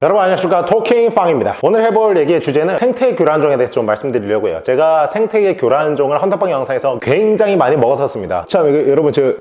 여러분 안녕하십니까, 토킹팡입니다. 오늘 해볼 얘기의 주제는 생태 교란종에 대해서 좀 말씀드리려고 해요. 제가 생태 교란종을 헌터빵 영상에서 굉장히 많이 먹었었습니다. 참 여러분 저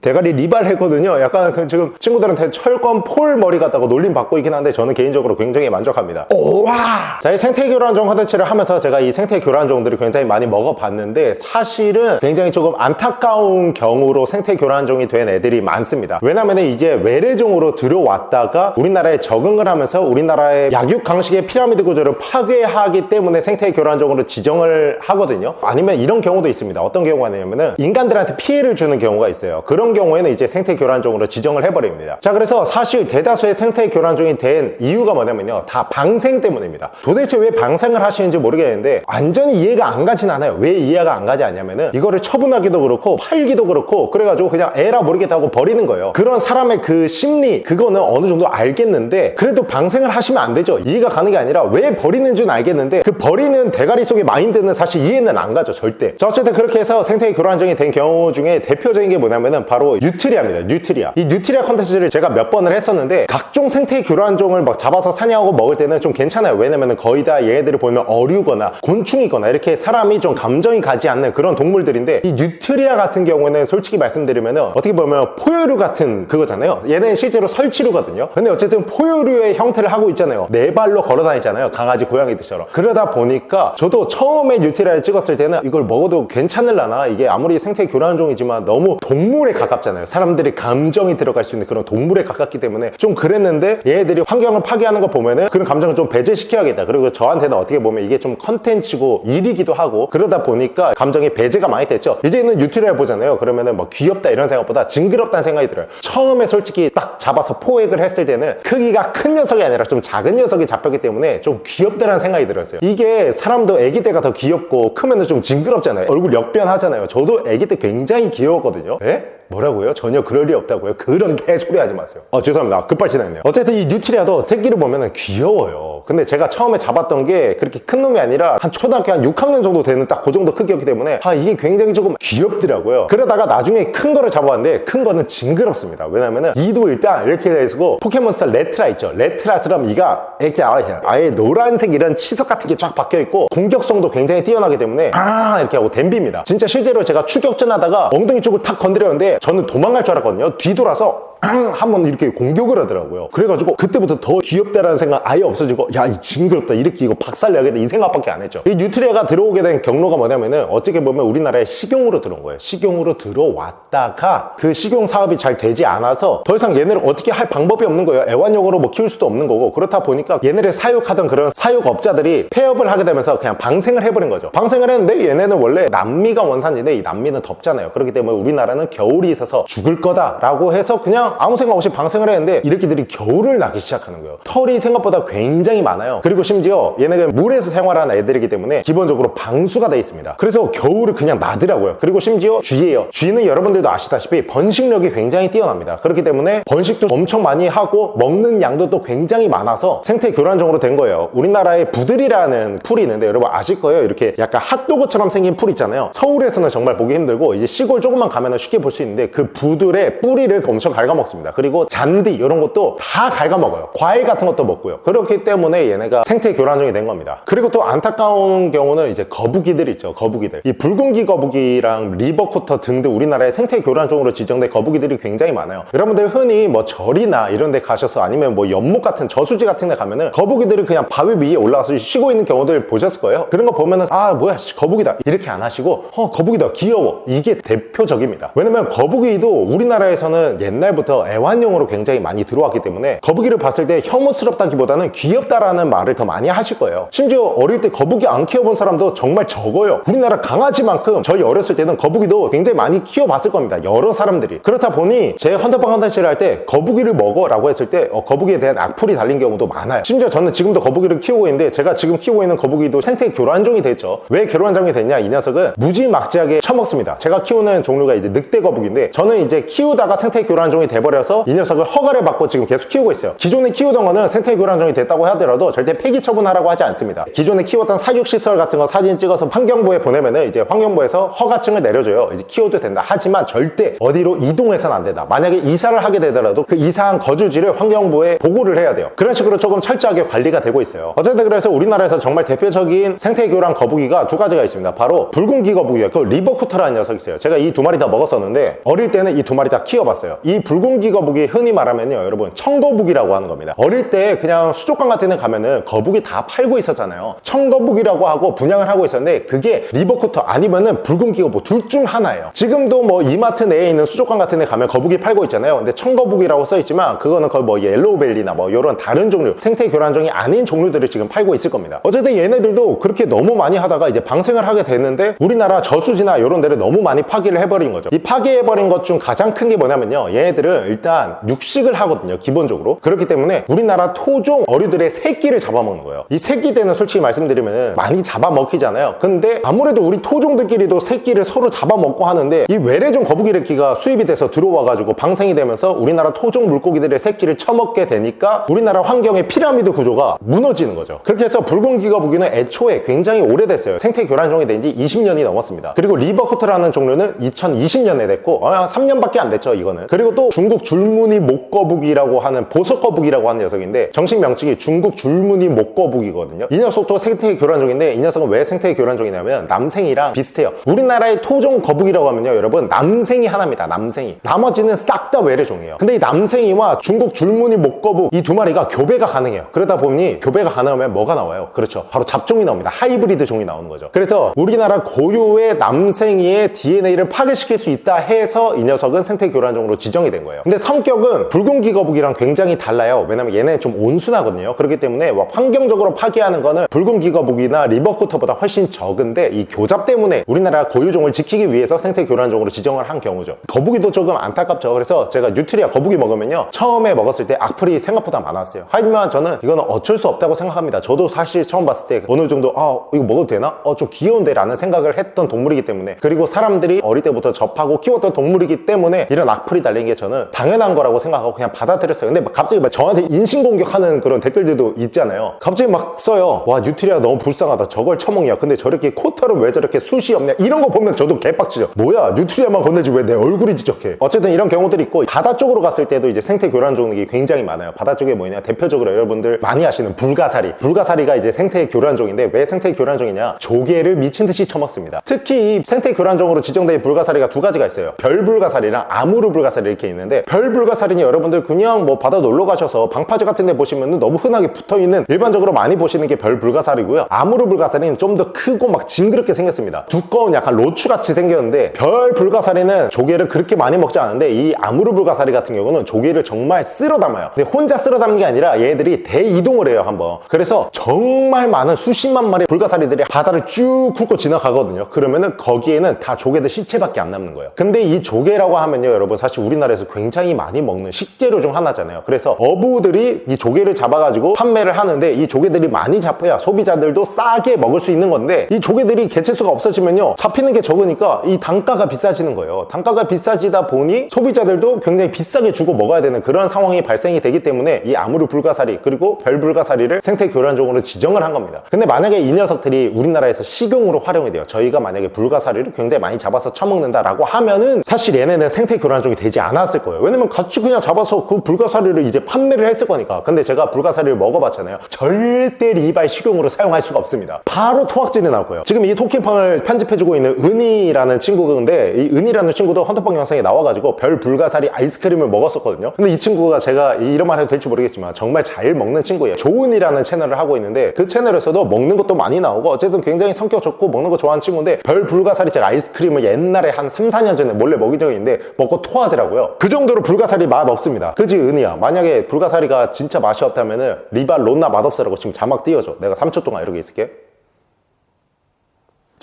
대가리 리발 했거든요. 약간 지금 친구들한테 철권 폴 머리 같다고 놀림 받고 있긴 한데 저는 개인적으로 굉장히 만족합니다. 오와! 자, 이 생태 교란종 컨텐츠를 하면서 제가 이 생태 교란종들을 굉장히 많이 먹어봤는데 사실은 굉장히 조금 안타까운 경우로 생태 교란종이 된 애들이 많습니다. 왜냐면 이제 외래종으로 들어왔다가 우리나라에 적응을 하면서 우리나라의 약육 강식의 피라미드 구조를 파괴하기 때문에 생태 교란종으로 지정을 하거든요. 아니면 이런 경우도 있습니다. 어떤 경우가 있냐면은 인간들한테 피해를 주는 경우가 있어요. 그런 경우에는 이제 생태 교란종으로 지정을 해버립니다. 자, 그래서 사실 대다수의 생태 교란종이 된 이유가 뭐냐면요, 다 방생 때문입니다. 도대체 왜 방생을 하시는지 모르겠는데 완전히 이해가 안 가진 않아요. 왜 이해가 안 가지 않냐면은 이거를 처분하기도 그렇고 팔기도 그렇고 그래가지고 그냥 에라 모르겠다 하고 버리는 거예요. 그런 사람의 그 심리, 그거는 어느 정도 알겠는데 그래도 방생을 하시면 안 되죠. 이해가 가는 게 아니라 왜 버리는 줄 알겠는데 그 버리는 대가리 속의 마인드는 사실 이해는 안 가죠, 절대. 자, 어쨌든 그렇게 해서 생태 교란종이 된 경우 중에 대표적인 게 뭐냐면은 바로 뉴트리아입니다. 뉴트리아. 이 뉴트리아 컨텐츠를 제가 몇 번을 했었는데 각종 생태 교란종을 막 잡아서 사냥하고 먹을 때는 좀 괜찮아요. 왜냐면은 거의 다 얘네들을 보면 어류거나 곤충이거나 이렇게 사람이 좀 감정이 가지 않는 그런 동물들인데 이 뉴트리아 같은 경우에는 솔직히 말씀드리면은 어떻게 보면 포유류 같은 그거잖아요. 얘는 실제로 설치류거든요. 근데 어쨌든 포유류의 형태를 하고 있잖아요. 네 발로 걸어 다니잖아요. 강아지, 고양이들처럼. 그러다 보니까 저도 처음에 뉴트리아를 찍었을 때는 이걸 먹어도 괜찮을라나, 이게 아무리 생태 교란종이지만 너무 동물에 가깝잖아요. 사람들이 감정이 들어갈 수 있는 그런 동물에 가깝기 때문에 좀 그랬는데 얘네들이 환경을 파괴하는 거 보면은 그런 감정을 좀 배제시켜야겠다. 그리고 저한테는 어떻게 보면 이게 좀 컨텐츠고 일이기도 하고 그러다 보니까 감정이 배제가 많이 됐죠. 이제는 뉴트리아를 보잖아요. 그러면은 뭐 귀엽다 이런 생각보다 징그럽다는 생각이 들어요. 처음에 솔직히 딱 잡아서 포획을 했을 때는 크기가 큰 녀석이 아니라 좀 작은 녀석이 잡혔기 때문에 좀 귀엽다라는 생각이 들었어요. 이게 사람도 아기 때가 더 귀엽고 크면은 좀 징그럽잖아요. 얼굴 역변하잖아요. 저도 아기 때 굉장히 귀여웠거든요. 에? 뭐라고요? 전혀 그럴 리 없다고요? 그런 개소리 하지 마세요. 죄송합니다. 급발진했네요. 어쨌든 이 뉴트리아도 새끼를 보면은 귀여워요. 근데 제가 처음에 잡았던 게 그렇게 큰 놈이 아니라 한 초등학교 한 6학년 정도 되는 딱 그 정도 크기였기 때문에 이게 굉장히 조금 귀엽더라고요. 그러다가 나중에 큰 거를 잡아봤는데 큰 거는 징그럽습니다. 왜냐면은 이도 일단 이렇게 해가지고 포켓몬스터 레트라 있죠. 레트라처럼 이가 이렇게 아예 노란색 이런 치석 같은 게 쫙 박혀있고 공격성도 굉장히 뛰어나기 때문에 이렇게 하고 댐비입니다. 진짜 실제로 제가 추격전 하다가 엉덩이 쪽을 탁 건드렸는데 저는 도망갈 줄 알았거든요. 뒤돌아서 한번 이렇게 공격을 하더라고요. 그래가지고 그때부터 더 귀엽다라는 생각 아예 없어지고 야, 이 징그럽다, 이렇게 이거 박살내야겠다 이 생각밖에 안 했죠. 이 뉴트리아가 들어오게 된 경로가 뭐냐면은 어떻게 보면 우리나라에 식용으로 들어온 거예요. 식용으로 들어왔다가 그 식용 사업이 잘 되지 않아서 더 이상 얘네를 어떻게 할 방법이 없는 거예요. 애완용으로 뭐 키울 수도 없는 거고, 그렇다 보니까 얘네를 사육하던 그런 사육업자들이 폐업을 하게 되면서 그냥 방생을 해버린 거죠. 방생을 했는데 얘네는 원래 남미가 원산지인데 이 남미는 덥잖아요. 그렇기 때문에 우리나라는 겨울이 있어서 죽을 거다라고 해서 그냥 아무 생각 없이 방생을 했는데 이렇게들이 겨울을 나기 시작하는 거예요. 털이 생각보다 굉장히 많아요. 그리고 심지어 얘네가 물에서 생활하는 애들이기 때문에 기본적으로 방수가 돼 있습니다. 그래서 겨울을 그냥 나더라고요. 그리고 심지어 쥐예요. 쥐는 여러분들도 아시다시피 번식력이 굉장히 뛰어납니다. 그렇기 때문에 번식도 엄청 많이 하고 먹는 양도 또 굉장히 많아서 생태 교란종으로 된 거예요. 우리나라에 부들이라는 풀이 있는데 여러분 아실 거예요. 이렇게 약간 핫도그처럼 생긴 풀 있잖아요. 서울에서는 정말 보기 힘들고 이제 시골 조금만 가면 쉽게 볼 수 있는데 그 부들의 뿌리를 엄청 갉아먹습니다. 그리고 잔디 이런 것도 다 갉아먹어요. 과일 같은 것도 먹고요. 그렇기 때문에 얘네가 생태 교란종이 된 겁니다. 그리고 또 안타까운 경우는 이제 거북이들 있죠. 거북이들. 이 붉은기 거북이랑 리버코터 등등 우리나라의 생태 교란종으로 지정된 거북이들이 굉장히 많아요. 여러분들 흔히 뭐 절이나 이런 데 가셔서 아니면 뭐 연못 같은 저수지 같은 데 가면은 거북이들이 그냥 바위 위에 올라가서 쉬고 있는 경우들 보셨을 거예요. 그런 거 보면은 뭐야 거북이다 이렇게 안 하시고 거북이다 귀여워, 이게 대표적입니다. 왜냐면 거북이도 우리나라에서는 옛날부터 애완용으로 굉장히 많이 들어왔기 때문에 거북이를 봤을 때 혐오스럽다기보다는 귀엽다라는 말을 더 많이 하실 거예요. 심지어 어릴 때 거북이 안 키워본 사람도 정말 적어요. 우리나라 강아지만큼 저희 어렸을 때는 거북이도 굉장히 많이 키워봤을 겁니다. 여러 사람들이. 그렇다 보니 제 헌터빵 컨텐츠를 할 때 거북이를 먹어 라고 했을 때 거북이에 대한 악플이 달린 경우도 많아요. 심지어 저는 지금도 거북이를 키우고 있는데 제가 지금 키우고 있는 거북이도 생태 교란종이 됐죠. 왜 교란종이 됐냐, 이 녀석은 무지막지하게 처먹습니다. 제가 키우는 종류가 이제 늑대 거북인데 저는 이제 키우다가 생태 교란종이 돼버려서 이 녀석을 허가를 받고 지금 계속 키우고 있어요. 기존에 키우던 거는 생태 교란종이 됐다고 하더라도 절대 폐기 처분하라고 하지 않습니다. 기존에 키웠던 사육시설 같은 거 사진 찍어서 환경부에 보내면은 이제 환경부에서 허가증을 내려줘요. 이제 키워도 된다. 하지만 절대 어디로 이동해서는 안 된다. 만약에 이사를 하게 되더라도 그 이사한 거주지를 환경부에 보고를 해야 돼요. 그런 식으로 조금 철저하게 관리가 되고 있어요. 어쨌든 그래서 우리나라에서 정말 대표적인 생태 교란 거북이가 두 가지가 있습니다. 바로 붉은기 거북이요. 그 리버쿠터라는 녀석이 있어요. 제가 이 두 마리 다 먹었었는데 어릴 때는 이 두 마리 다 키워봤어요. 이 붉은기 거북이 흔히 말하면요, 여러분 청거북이라고 하는 겁니다. 어릴 때 그냥 수족관 같은 데 가면은 거북이 다 팔고 있었잖아요. 청거북이라고 하고 분양을 하고 있었는데 그게 리버쿠터 아니면은 붉은기 거북이 둘 중 하나예요. 지금도 뭐 이마트 내에 있는 수족관 같은 데 가면 거북이 팔고 있잖아요. 근데 청거북이라고 써있지만 그거는 거의 뭐 옐로우벨리나 뭐 이런 다른 종류, 생태 교란종이 아닌 종류들을 지금 팔고 있을 겁니다. 어쨌든 얘네들도 그렇게 너무 많이 하다가 이제 방생을 하게 됐는데 우리나라 저수지나 이런 데를 너무 많이 파기를 해버린 거죠. 이 파기해버린 것 중 가장 큰 게 뭐냐면요, 얘네들은 일단 육식을 하거든요, 기본적으로. 그렇기 때문에 우리나라 토종 어류들의 새끼를 잡아먹는 거예요. 이 새끼 때는 솔직히 말씀드리면 많이 잡아먹히잖아요. 근데 아무래도 우리 토종들끼리도 새끼를 서로 잡아먹고 하는데 이 외래종 거북이래끼가 수입이 돼서 들어와가지고 방생이 되면서 우리나라 토종 물고기들의 새끼를 처먹게 되니까 우리나라 환경의 피라미드 구조가 무너지는 거죠. 그렇게 해서 붉은기 거북이는 애초에 굉장히 오래됐어요. 생태 교란종이 된 지 20년이 넘었습니다. 그리고 리버쿠트라는 종류는 2020년에 됐고 3년밖에 안 됐죠, 이거는. 그리고 또 중국 줄무늬 목거북이라고 하는 보석거북이라고 하는 녀석인데 정식 명칭이 중국 줄무늬 목거북이거든요. 이 녀석도 생태 교란종인데 이 녀석은 왜 생태 교란종이냐면 남생이랑 비슷해요. 우리나라의 토종 거북이라고 하면요, 여러분 남생이 하나입니다. 남생이. 나머지는 싹 다 외래종이에요. 근데 이 남생이와 중국 줄무늬 목거북 이 두 마리가 교배가 가능해요. 그러다 보니 교배가 가능하면 뭐가 나와요? 그렇죠, 바로 잡종이 나옵니다. 하이브리드 종이 나오는 거죠. 그래서 우리나라 고유의 남생이의 DNA를 파괴시킬 수 있다 해서 이 녀석은 생태 교란종으로 지정이 된 거예요. 근데 성격은 붉은기 거북이랑 굉장히 달라요. 왜냐면 얘는 좀 온순하거든요. 그렇기 때문에 환경적으로 파괴하는 거는 붉은기 거북이나 리버쿠터보다 훨씬 적은데 이 교잡 때문에 우리나라 고유종을 지키기 위해서 생태 교란종으로 지정을 한 경우죠. 거북이도 조금 안타깝죠. 그래서 제가 뉴트리아 거북이 먹으면요, 처음에 먹었을 때 악플이 생각보다 많았어요. 하지만 저는 이거는 어쩔 수 없다고 생각합니다. 저도 사실 처음 봤을 때 어느 정도 이거 먹어도 되나? 좀 귀여운데 라는 생각을 했던 동물이기 때문에, 그리고 사람들이 어릴 때부터 접하고 키웠던 동물이기 때문에 이런 악플이 달린 게 저는 당연한 거라고 생각하고 그냥 받아들였어요. 근데 갑자기 저한테 인신공격하는 그런 댓글들도 있잖아요. 갑자기 막 써요. 와, 뉴트리아 너무 불쌍하다, 저걸 처먹냐, 근데 저렇게 코털은 왜 저렇게 숱이 없냐, 이런 거 보면 저도 개빡치죠. 뭐야, 뉴트리아만 건들지 왜 내 얼굴이 지적해. 어쨌든 이런 경우들이 있고, 바다 쪽으로 갔을 때도 이제 생태 교란종이 굉장히 많아요. 바다 쪽에 뭐냐, 대표적으로 여러분들 많이 아시는 불가사리가 이제 생태 교란종인데 왜 생태 교란종이냐, 조개를 미친 듯이 처먹습니다. 특히 이 생태 교란종으로 지정된 불가사리가 두 가지가 있어요. 별불가사리랑 아무르 불가사리 이렇게 있는데, 별불가사리는 여러분들 그냥 뭐 바다 놀러 가셔서 방파제 같은 데 보시면 너무 흔하게 붙어있는, 일반적으로 많이 보시는 게 별불가사리고요. 아무르 불가사리는 좀 더 크고 막 징그럽게 생겼습니다. 두꺼운 약간 로추같이 생겼는데, 별불가사리는 조개를 그렇게 많이 먹지 않은데 이 아무르 불가사리 같은 경우는 조개를 정말 쓸어 담아요. 근데 혼자 쓸어 담는 게 아니라 얘들이 대이동을 해요, 한번. 그래서 정말 많은 수십만 마리의 불가사리들이 바다를 쭉 훑고 지나가거든요. 그러면은 거기에는 다 조개들 시체밖에 안 남는 거예요. 근데 이 조개라고 하면요, 여러분 사실 우리나라에서 굉장히 많이 먹는 식재료 중 하나잖아요. 그래서 어부들이 이 조개를 잡아가지고 판매를 하는데, 이 조개들이 많이 잡혀야 소비자들도 싸게 먹을 수 있는 건데, 이 조개들이 개체수가 없어지면요, 잡히는 게 적으니까 이 단가가 비싸지는 거예요. 단가가 비싸지다 보니 소비자들도 굉장히 비싸게 주고 먹어야 되는 그런 상황이 발생이 되기 때문에 이 아무르 불가사리 그리고 별불가사리를 생태 교란종으로 지정을 한 겁니다. 근데 만약에 이 녀석들이 우리나라에서 식용으로 활용이 돼요. 저희가 만약에 불가사리를 굉장히 많이 잡아서 처먹는다라고 하면은 사실 얘네는 생태 교란종이 되지 않았을 거예요. 왜냐면 같이 그냥 잡아서 그 불가사리를 이제 판매를 했을 거니까. 근데 제가 불가사리를 먹어봤잖아요. 절대 리발 식용으로 사용할 수가 없습니다. 바로 토악질이 나올 거예요. 지금 이 토킹팡을 편집해주고 있는 은희라는 친구인데, 이 은희라는 친구도 헌터팡 영상에 나와가지고 별 불가사리 아이스크림을 먹었었거든요. 근데 이 친구가, 제가 이런 말 해도 될지 모르겠지만 정말 잘 먹는 친구예요. 조은이라는 채널을 하고 있는데 그 채널에서도 먹는 것도 많이 나오고 어쨌든 굉장히 성격 좋고 먹는 거 좋아하는 친구인데, 별 불가사리 제가 아이스크림을 옛날에 한 3, 4년 전에 몰래 먹인 적이 있는데 먹고 토하더라고요. 그 정도로 불가사리 맛 없습니다. 그지 은희야? 만약에 불가사리가 진짜 맛이 없다면은 리발 론나 맛없어라고 지금 자막 띄워줘. 내가 3초 동안 이러고 있을게.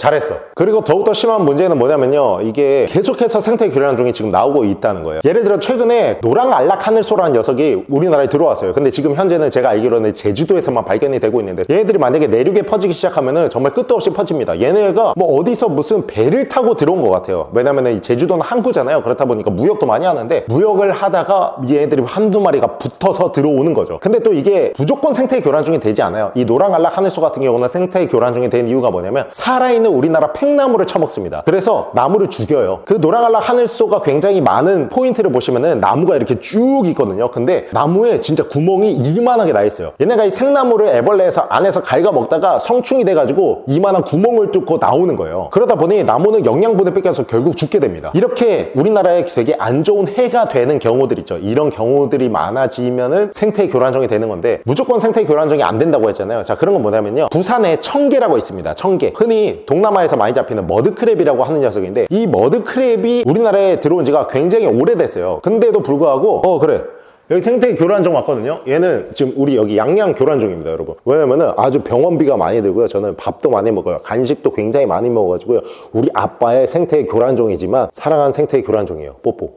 잘했어. 그리고 더욱더 심한 문제는 뭐냐면요, 이게 계속해서 생태 교란종이 지금 나오고 있다는 거예요. 예를 들어 최근에 노랑알락 하늘소라는 녀석이 우리나라에 들어왔어요. 근데 지금 현재는 제가 알기로는 제주도에서만 발견이 되고 있는데, 얘네들이 만약에 내륙에 퍼지기 시작하면은 정말 끝도 없이 퍼집니다. 얘네가 뭐 어디서 무슨 배를 타고 들어온 것 같아요. 왜냐면은 이 제주도는 항구잖아요. 그렇다 보니까 무역도 많이 하는데, 무역을 하다가 얘네들이 한두 마리가 붙어서 들어오는 거죠. 근데 또 이게 무조건 생태 교란종이 되지 않아요. 이 노랑알락 하늘소 같은 경우는 생태 교란종이 된 이유가 뭐냐면, 살아있는 우리나라 팽나무를 쳐먹습니다. 그래서 나무를 죽여요. 그 노랑알락 하늘소가 굉장히 많은 포인트를 보시면은 나무가 이렇게 쭉 있거든요. 근데 나무에 진짜 구멍이 이만하게 나 있어요. 얘네가 이 생나무를 애벌레에서 안에서 갉아 먹다가 성충이 돼가지고 이만한 구멍을 뚫고 나오는 거예요. 그러다 보니 나무는 영양분을 뺏겨서 결국 죽게 됩니다. 이렇게 우리나라에 되게 안 좋은 해가 되는 경우들 있죠. 이런 경우들이 많아지면은 생태 교란종이 되는 건데, 무조건 생태 교란종이 안 된다고 했잖아요. 자, 그런 건 뭐냐면요, 부산에 청개라고 있습니다. 청개. 흔히 동남아에서 많이 잡히는 머드크랩이라고 하는 녀석인데, 이 머드크랩이 우리나라에 들어온 지가 굉장히 오래됐어요. 근데도 불구하고 그래, 여기 생태 교란종 왔거든요. 얘는 지금 우리 여기 양양 교란종입니다, 여러분. 왜냐면은 아주 병원비가 많이 들고요. 저는 밥도 많이 먹어요. 간식도 굉장히 많이 먹어가지고요. 우리 아빠의 생태 교란종이지만 사랑하는 생태 교란종이에요. 뽀뽀.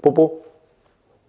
뽀뽀.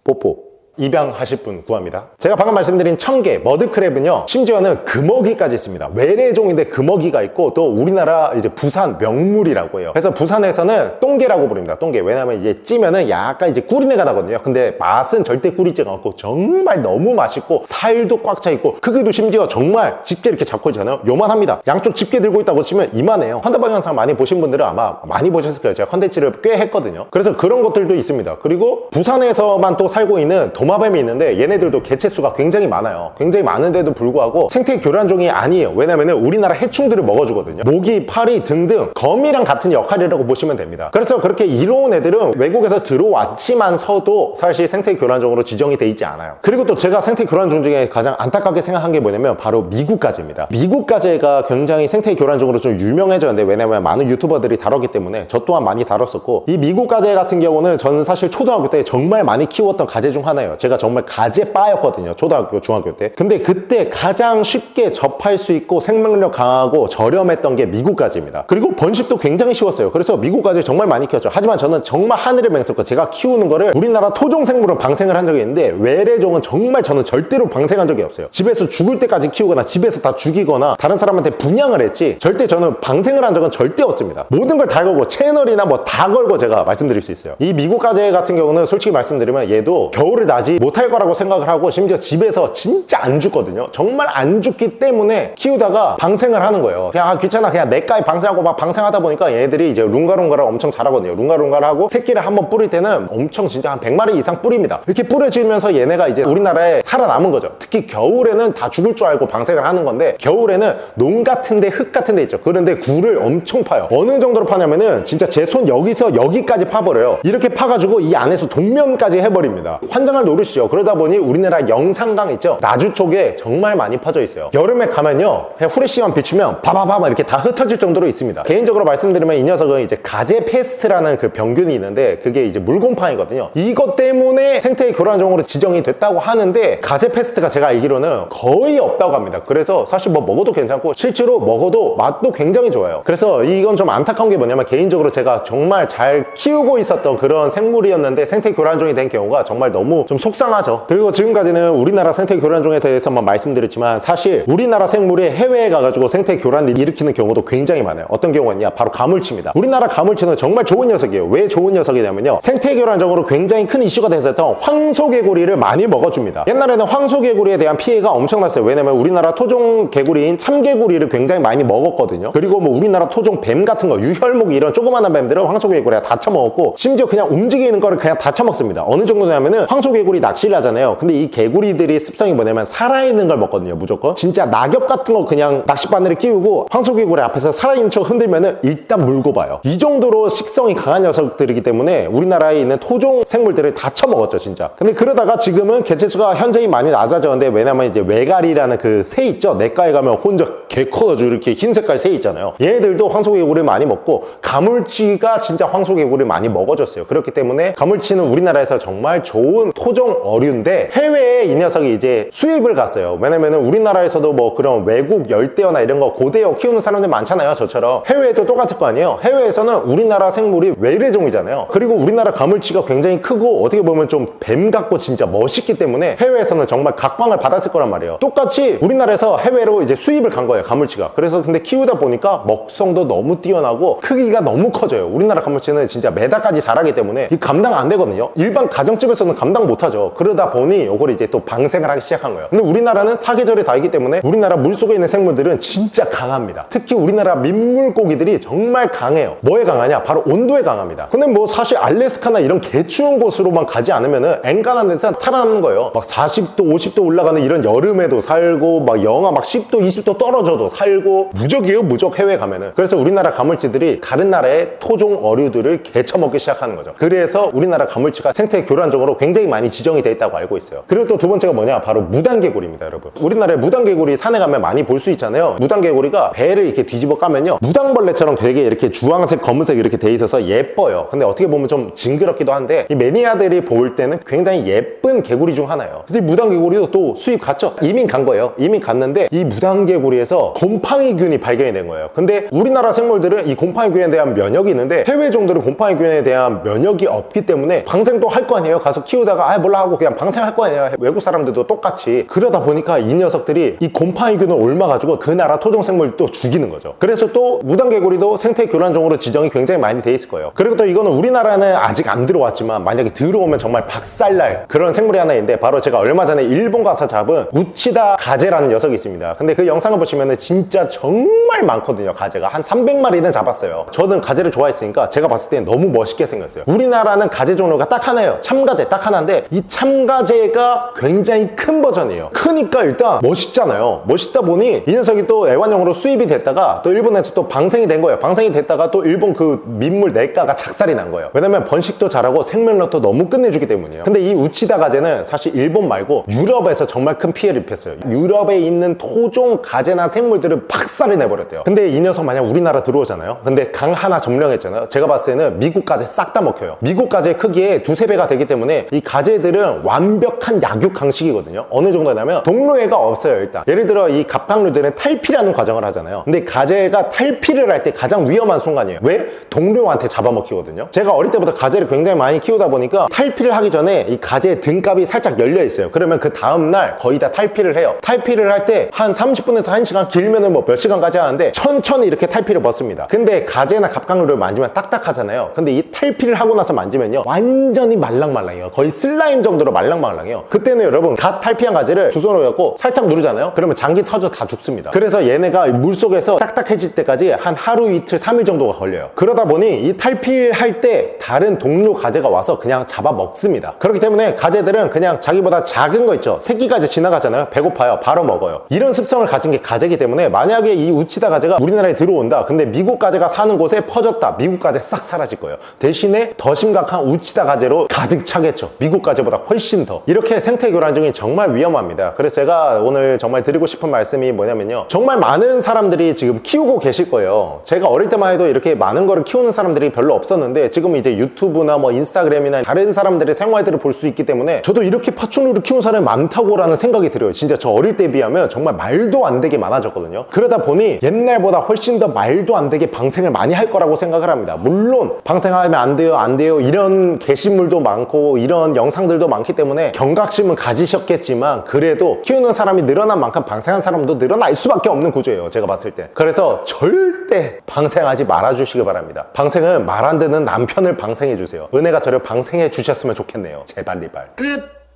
뽀뽀. 입양하실 분 구합니다. 제가 방금 말씀드린 청개, 머드크랩은요, 심지어는 금어기까지 있습니다. 외래종인데 금어기가 있고, 또 우리나라 이제 부산 명물이라고 해요. 그래서 부산에서는 똥개라고 부릅니다. 똥개. 왜냐면 이제 찌면은 약간 이제 꿀이내가 나거든요. 근데 맛은 절대 꿀이지가 않고 정말 너무 맛있고, 살도 꽉 차 있고, 크기도 심지어 정말 집게 이렇게 잡고 있잖아요. 요만합니다. 양쪽 집게 들고 있다고 치면 이만해요. 헌터방 영상 많이 보신 분들은 아마 많이 보셨을 거예요. 제가 컨텐츠를 꽤 했거든요. 그래서 그런 것들도 있습니다. 그리고 부산에서만 또 살고 있는 도마뱀이 있는데, 얘네들도 개체수가 굉장히 많아요. 굉장히 많은데도 불구하고 생태 교란종이 아니에요. 왜냐면은 우리나라 해충들을 먹어주거든요. 모기, 파리 등등 거미랑 같은 역할이라고 보시면 됩니다. 그래서 그렇게 이로운 애들은 외국에서 들어왔지만서도 사실 생태 교란종으로 지정이 돼 있지 않아요. 그리고 또 제가 생태 교란종 중에 가장 안타깝게 생각한 게 뭐냐면 바로 미국 가재입니다. 미국 가재가 굉장히 생태 교란종으로 좀 유명해졌는데, 왜냐면 많은 유튜버들이 다뤘기 때문에 저 또한 많이 다뤘었고, 이 미국 가재 같은 경우는 저는 사실 초등학교 때 정말 많이 키웠던 가재 중 하나예요. 제가 정말 가재 빠였거든요. 초등학교, 중학교 때. 근데 그때 가장 쉽게 접할 수 있고 생명력 강하고 저렴했던 게 미국 가재입니다. 그리고 번식도 굉장히 쉬웠어요. 그래서 미국 가재 정말 많이 키웠죠. 하지만 저는 정말 하늘을 맹세했고, 제가 키우는 거를 우리나라 토종 생물은 방생을 한 적이 있는데, 외래종은 정말 저는 절대로 방생한 적이 없어요. 집에서 죽을 때까지 키우거나 집에서 다 죽이거나 다른 사람한테 분양을 했지, 절대 저는 방생을 한 적은 절대 없습니다. 모든 걸 다 걸고 채널이나 뭐 다 걸고 제가 말씀드릴 수 있어요. 이 미국 가재 같은 경우는 솔직히 말씀드리면 얘도 겨울을 나지 못할 거라고 생각을 하고, 심지어 집에서 진짜 안 죽거든요. 정말 안 죽기 때문에 키우다가 방생을 하는 거예요. 그냥 귀찮아, 그냥 내과에 방생하고 막 방생하다 보니까 얘네들이 이제 룽가룽가를 엄청 자라거든요. 룽가룽가를 하고 새끼를 한번 뿌릴 때는 엄청 진짜 한 100마리 이상 뿌립니다. 이렇게 뿌려지면서 얘네가 이제 우리나라에 살아남은 거죠. 특히 겨울에는 다 죽을 줄 알고 방생을 하는 건데, 겨울에는 농 같은데 흙 같은데 있죠. 그런데 굴을 엄청 파요. 어느 정도로 파냐면은 진짜 제 손 여기서 여기까지 파버려요. 이렇게 파가지고 이 안에서 동면까지 해버립니다. 환장을 노리시죠. 그러다 보니 우리나라 영산강 있죠, 나주 쪽에 정말 많이 퍼져 있어요. 여름에 가면요, 그냥 후레쉬만 비추면 바바바바 이렇게 다 흩어질 정도로 있습니다. 개인적으로 말씀드리면 이 녀석은 이제 가재 페스트라는 그 병균이 있는데, 그게 이제 물곰팡이거든요. 이것 때문에 생태 교란종으로 지정이 됐다고 하는데, 가재 페스트가 제가 알기로는 거의 없다고 합니다. 그래서 사실 뭐 먹어도 괜찮고, 실제로 먹어도 맛도 굉장히 좋아요. 그래서 이건 좀 안타까운 게 뭐냐면, 개인적으로 제가 정말 잘 키우고 있었던 그런 생물이었는데 생태 교란종이 된 경우가 정말 너무 좀 속상하죠. 그리고 지금까지는 우리나라 생태 교란종에 대해서만 말씀드렸지만, 사실 우리나라 생물이 해외에 가가지고 생태 교란을 일으키는 경우도 굉장히 많아요. 어떤 경우가 있냐, 바로 가물치입니다. 우리나라 가물치는 정말 좋은 녀석이에요. 왜 좋은 녀석이냐면요, 생태 교란종으로 굉장히 큰 이슈가 됐었던 황소개구리를 많이 먹어줍니다. 옛날에는 황소개구리에 대한 피해가 엄청났어요. 왜냐면 우리나라 토종 개구리인 참개구리를 굉장히 많이 먹었거든요. 그리고 뭐 우리나라 토종 뱀 같은 거, 유혈목이 이런 조그마한 뱀들은 황소개구리가 다 처먹었고, 심지어 그냥 움직이는 거를 그냥 다 처먹습니다. 어느 정도냐면은 황소개구리 낚시를 하잖아요. 근데 이 개구리들이 습성이 뭐냐면 살아있는 걸 먹거든요. 무조건 진짜 낙엽 같은 거 그냥 낚싯바늘을 끼우고 황소개구리 앞에서 살아있는 척 흔들면은 일단 물고 봐요. 이 정도로 식성이 강한 녀석들이기 때문에 우리나라에 있는 토종 생물들을 다 처먹었죠, 진짜. 근데 그러다가 지금은 개체수가 현저히 많이 낮아졌는데, 왜냐면 이제 외가리라는 그 새 있죠, 내과에 가면 혼자 개 커가지고 이렇게 흰 색깔 새 있잖아요. 얘네들도 황소개구리를 많이 먹고, 가물치가 진짜 황소개구리를 많이 먹어줬어요. 그렇기 때문에 가물치는 우리나라에서 정말 좋은 토종 토종 어류인데 해외에 이 녀석이 이제 수입을 갔어요. 왜냐면은 우리나라에서도 뭐 그런 외국 열대어나 이런 거 고대어 키우는 사람들 많잖아요. 저처럼 해외에도 똑같을 거 아니에요. 해외에서는 우리나라 생물이 외래종이잖아요. 그리고 우리나라 가물치가 굉장히 크고 어떻게 보면 좀 뱀 같고 진짜 멋있기 때문에 해외에서는 정말 각광을 받았을 거란 말이에요. 똑같이 우리나라에서 해외로 이제 수입을 간 거예요, 가물치가. 그래서 근데 키우다 보니까 먹성도 너무 뛰어나고 크기가 너무 커져요. 우리나라 가물치는 진짜 메다까지 자라기 때문에 이 감당 안 되거든요. 일반 가정집에서는 감당 못 하죠. 그러다 보니 이걸 이제 또 방생을 하기 시작한 거예요. 근데 우리나라는 사계절의 달이기 때문에 우리나라 물속에 있는 생물들은 진짜 강합니다. 특히 우리나라 민물고기들이 정말 강해요. 뭐에 강하냐? 바로 온도에 강합니다. 근데 뭐 사실 알래스카나 이런 개추운 곳으로만 가지 않으면은 엔간한 데서 살아남는 거예요. 막 40도, 50도 올라가는 이런 여름에도 살고 막 영하 막 10도, 20도 떨어져도 살고 무적이에요, 무적 해외 가면은. 그래서 우리나라 가물치들이 다른 나라의 토종 어류들을 개처먹기 시작하는 거죠. 그래서 우리나라 가물치가 생태 교란종으로 굉장히 많이 지정이 돼 있다고 알고 있어요. 그리고 또 두 번째가 뭐냐? 바로 무당개구리입니다, 여러분. 우리나라에 무당개구리 산에 가면 많이 볼 수 있잖아요. 무당개구리가 배를 이렇게 뒤집어 까면요, 무당벌레처럼 되게 이렇게 주황색, 검은색 이렇게 돼 있어서 예뻐요. 근데 어떻게 보면 좀 징그럽기도 한데 이 매니아들이 볼 때는 굉장히 예쁜 개구리 중 하나예요. 그래서 이 무당개구리도 또 수입 갔죠. 이민 간 거예요. 이민 갔는데 이 무당개구리에서 곰팡이균이 발견이 된 거예요. 근데 우리나라 생물들은 이 곰팡이균에 대한 면역이 있는데 해외 종들은 곰팡이균에 대한 면역이 없기 때문에 방생도 할 거 아니에요. 가서 키우다가 아 몰라 하고 그냥 방생할 거 아니에요. 외국 사람들도 똑같이. 그러다 보니까 이 녀석들이 이 곰팡이균을 옮아가지고 그 나라 토종 생물을 또 죽이는 거죠. 그래서 또 무당개구리도 생태 교란종으로 지정이 굉장히 많이 돼 있을 거예요. 그리고 또 이거는 우리나라는 아직 안 들어왔지만 만약에 들어오면 정말 박살날 그런 생물이 하나 있는데 바로 제가 얼마 전에 일본 가서 잡은 우치다 가제라는 녀석이 있습니다. 근데 그 영상을 보시면은 진짜 정말 많거든요. 가제가 한 300마리는 잡았어요. 저는 가제를 좋아했으니까 제가 봤을 때 너무 멋있게 생겼어요. 우리나라는 가제 종류가 딱 하나예요. 참가제 딱 하나인데 이 참가제가 굉장히 큰 버전이에요. 크니까 일단 멋있잖아요. 멋있다 보니 이 녀석이 또 애완용으로 수입이 됐다가 또 일본에서 또 방생이 된 거예요. 방생이 됐다가 또 일본 그 민물 내과가 착살이 난 거예요. 왜냐면 번식도 잘하고 생명력도 너무 끝내주기 때문이에요. 근데 이 우치다 가제는 사실 일본 말고 유럽에서 정말 큰 피해를 입혔어요. 유럽에 있는 토종 가제나 생물들을 박살이 내버렸대요. 근데 이 녀석 만약 우리나라 들어오잖아요. 근데 강 하나 점령했잖아요. 제가 봤을 때는 미국 가제 싹 다 먹혀요. 미국 가제 크기의 두세 배가 되기 때문에 이 가제들은 완벽한 약육 강식이거든요. 어느 정도냐면 동료애가 없어요. 일단 예를 들어 이 갑각류들은 탈피라는 과정을 하잖아요. 근데 가제가 탈피를 할 때 가장 위험한 순간이에요. 왜? 동료한테 잡아먹히거든요. 제가 어릴 때부터 가제를 굉장히 많이 키우다 보니까 탈피를 하기 전에 이 가제 등갑이 살짝 열려 있어요. 그러면 그 다음날 거의 다 탈피를 해요. 탈피를 할 때 한 30분에서 1시간, 길면은 뭐 몇 시간까지 하는데 천천히 이렇게 탈피를 벗습니다. 근데 가제나 갑각류를 만지면 딱딱하잖아요. 근데 이 탈피를 하고 나서 만지면요 완전히 말랑말랑해요. 거의 슬라임 정도로 말랑말랑해요. 그때는 여러분 갓 탈피한 가제를 두 손으로 갖고 살짝 누르잖아요. 그러면 장기 터져 다 죽습니다. 그래서 얘네가 물속에서 딱딱해질 때까지 한 하루 이틀 3일 정도가 걸려요. 그러다 보니 이 탈피를 할 때 다른 동료 가제가 와서 그냥 잡아먹습니다. 그렇기 때문에 가제들은 그냥 자기보다 작은 거 있죠. 새끼 가제 지나가잖아요. 배고파요. 바로 먹어요. 이런 습성을 가진 게 가제이기 때문에 만약에 이 우치다 가제가 우리나라에 들어온다. 근데 미국 가제가 사는 곳에 퍼졌다. 미국 가제 싹 사라질 거예요. 대신에 더 심각한 우치다 가제로 가득 차겠죠. 미국 가제보다 훨씬 더. 이렇게 생태 교란종이 정말 위험합니다. 그래서 제가 오늘 정말 드리고 싶은 말씀이 뭐냐면요, 정말 많은 사람들이 지금 키우고 계실 거예요. 제가 어릴 때만 해도 이렇게 많은 거를 키우는 사람들이 별로 없었는데 지금 이제 유튜브나 뭐 인스타그램이나 다른 사람들의 생활들을 볼 수 있기 때문에 저도 이렇게 파충류를 키우는 사람이 많다고라는 생각이 들어요. 진짜 저 어릴 때 비하면 정말 말도 안 되게 많아졌거든요. 그러다 보니 옛날보다 훨씬 더 말도 안 되게 방생을 많이 할 거라고 생각을 합니다. 물론 방생하면 안 돼요 이런 게시물도 많고 이런 영상들도 많기 때문에 경각심은 가지셨겠지만 그래도 키우는 사람이 늘어난 만큼 방생한 사람도 늘어날 수밖에 없는 구조예요. 제가 봤을 때. 그래서 절대 방생하지 말아주시기 바랍니다. 방생은 말 안 듣는 남편을 방생해 주세요. 은혜가 저를 방생해 주셨으면 좋겠네요. 제발 리발. 끝!